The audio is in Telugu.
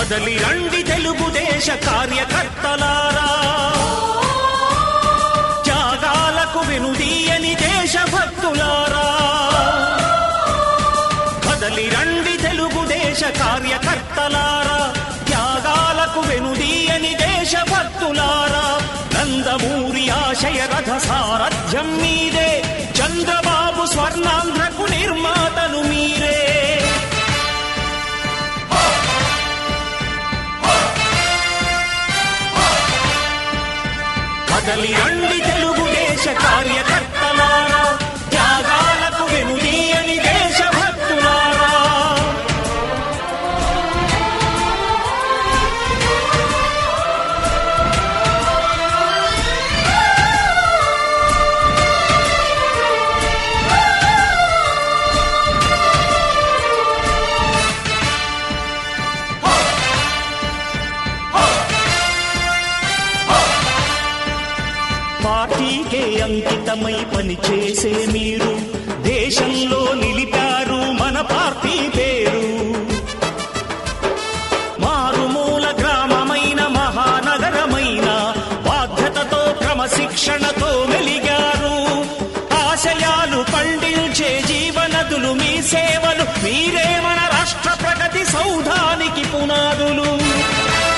కదలి రండి తెలుగుదేశ కార్యకర్తలారా, త్యాగాలకు వెనుదీయని దేశభక్తులారా. కదలి రండి తెలుగుదేశ కార్యకర్తలారా, త్యాగాలకు వెనుదీయని దేశభక్తులారా. నందమూరి ఆశయ రథ సారథ్యం మీదే, చంద్రబాబు స్వర్ణాంధ్రకు నిర్మాతలు మీరే. కదలి రండి తెలుగుదేశ కార్యకర్తలారా, త్యాగాలకు వెనుదీయని దేశభక్తులారా. పార్టీకే అంకితమై పనిచేసే మీరు, దేశంలో నిలిపి